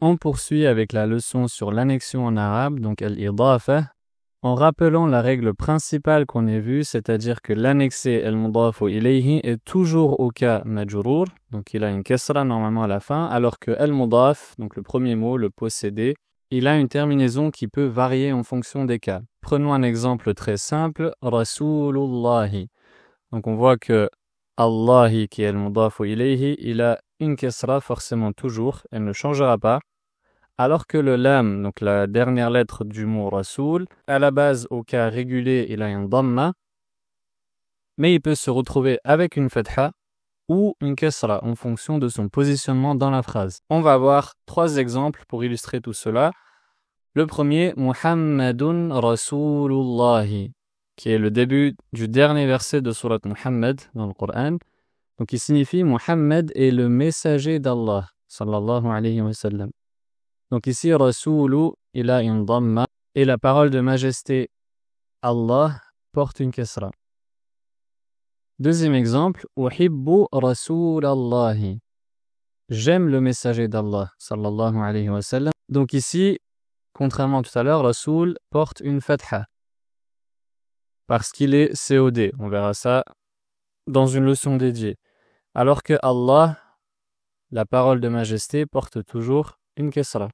On poursuit avec la leçon sur l'annexion en arabe, donc al-idafa, en rappelant la règle principale qu'on a vue, c'est-à-dire que l'annexé al-mudafu ilayhi est toujours au cas majrour, donc il a une kasra normalement à la fin, alors que al-mudaf, donc le premier mot, le possédé, il a une terminaison qui peut varier en fonction des cas. Prenons un exemple très simple, Rasulullahi. Donc on voit que Allahi, qui est al-mudafu ilayhi, il a une kasra forcément toujours, elle ne changera pas. Alors que le lam, donc la dernière lettre du mot rasoul, à la base, au cas régulier, il a un dhamma, mais il peut se retrouver avec une fatha ou une kasra en fonction de son positionnement dans la phrase. On va voir 3 exemples pour illustrer tout cela. Le premier, Muhammadun Rasulullahi, qui est le début du dernier verset de Surat Muhammad dans le Coran. Donc il signifie Muhammad est le messager d'Allah, sallallahu alayhi wa sallam. Donc ici, Rasoulu, il a une dhamma, et la parole de majesté Allah porte une kasra. Deuxième exemple, Uhibbu Rasulallahi. J'aime le messager d'Allah, sallallahu alayhi wa sallam. Donc ici, contrairement à tout à l'heure, Rasoul porte une fatha, parce qu'il est COD. On verra ça dans une leçon dédiée. Alors que Allah, la parole de majesté, porte toujours une kasra.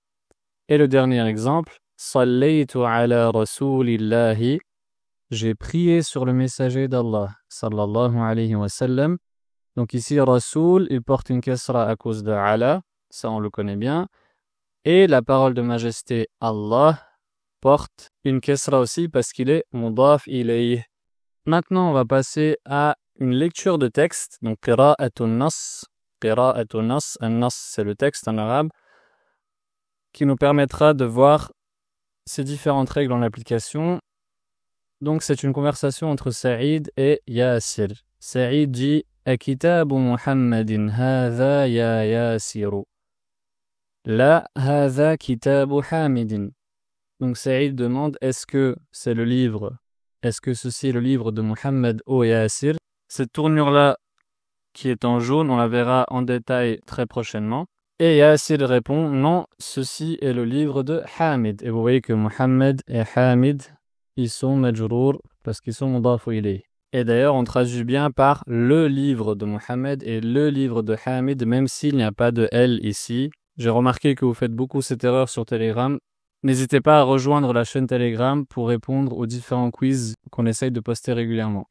Et le dernier exemple, Sallaytu ala rasulillahi, j'ai prié sur le messager d'Allah, sallallahu alayhi wa sallam. Donc ici, Rasoul, il porte une kasra à cause de ala, ça on le connaît bien. Et la parole de majesté Allah porte une kasra aussi parce qu'il est mudaf ilayh. Maintenant, on va passer à une lecture de texte, donc qira'atun nas. Qira'atun nas, an-nas c'est le texte en arabe, qui nous permettra de voir ces différentes règles en application. Donc c'est une conversation entre Saïd et Yasir. Saïd dit « Akitabu Muhammadin hadha ya Yasiru. La hadha kitabu Hamidin. » Donc Saïd demande « Est-ce que c'est le livre? Est-ce que ceci est le livre de Muhammad ou Yasir ?» Cette tournure-là qui est en jaune, on la verra en détail très prochainement. Et Yasir répond, non, ceci est le livre de Hamid. Et vous voyez que Muhammad et Hamid, ils sont majrour parce qu'ils sont mudafu ilayh. Et d'ailleurs, on traduit bien par le livre de Muhammad et le livre de Hamid, même s'il n'y a pas de L ici. J'ai remarqué que vous faites beaucoup cette erreur sur Telegram. N'hésitez pas à rejoindre la chaîne Telegram pour répondre aux différents quiz qu'on essaye de poster régulièrement.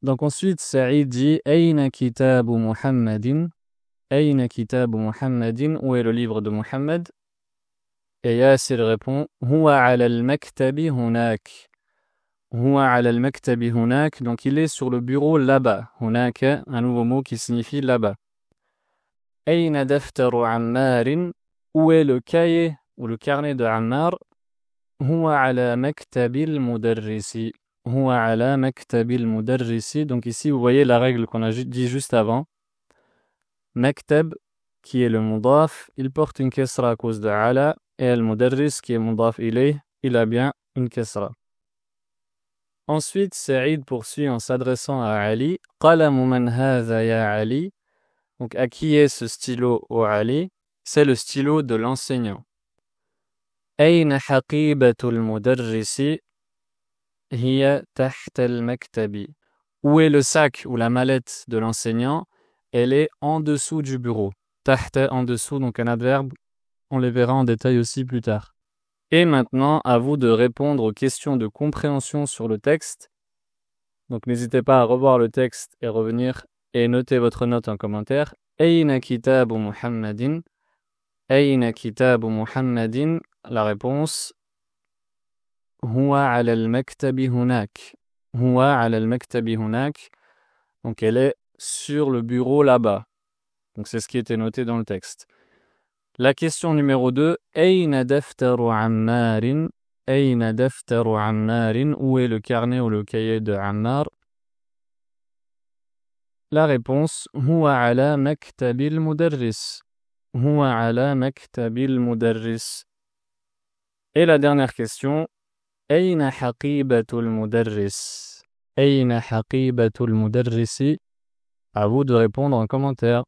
Donc ensuite, Saïd dit, Ayna kitabu Muhammadin. Ayna kitabu Muhammadin, où est le livre de Muhammad? Et Yasir répond, Huwa ala al-maktabi hunak. Huwa ala al-maktabi hunak, donc il est sur le bureau là-bas. Hunak, un nouveau mot qui signifie là-bas. Ayna daftaru Ammarin, où est le cahier ou le carnet de Ammar? Huwa ala maktabil mudarrisi. Huwa ala maktabil mudarrisi. Donc ici, vous voyez la règle qu'on a dit juste avant. Maktab, qui est le mudaf, il porte une kasra à cause de ala, et al-mudarris, qui est mudaf ilayh, il a bien une kasra. Ensuite, Saïd poursuit en s'adressant à Ali. Qalamu man hadha ya Ali. Donc, à qui est ce stylo au Ali? C'est le stylo de l'enseignant. Ayna haqibatul mudarrisi hiya tahta al-maktabi. Où est le sac ou la mallette de l'enseignant? Elle est en dessous du bureau. Tahta, en dessous, donc un adverbe. On les verra en détail aussi plus tard. Et maintenant, à vous de répondre aux questions de compréhension sur le texte. Donc n'hésitez pas à revoir le texte et revenir et noter votre note en commentaire. Ayna kitabu Muhammadin. Ayna kitabu Muhammadin. La réponse. Huwa ala al-maktabi hunak. Huwa ala al-maktabi hunak. Donc elle est sur le bureau là-bas. Donc c'est ce qui était noté dans le texte. La question numéro 2, Ayna daftaru Ammarin? Ayna daftaru Ammarin? Où est le carnet ou le cahier de Ammar? La réponse, Huwa ala maktabil mudarris. Huwa ala maktabil mudarris. Et la dernière question, Ayna haqibatul mudarris? Ayna haqibatul mudarrisi? À vous de répondre en commentaire.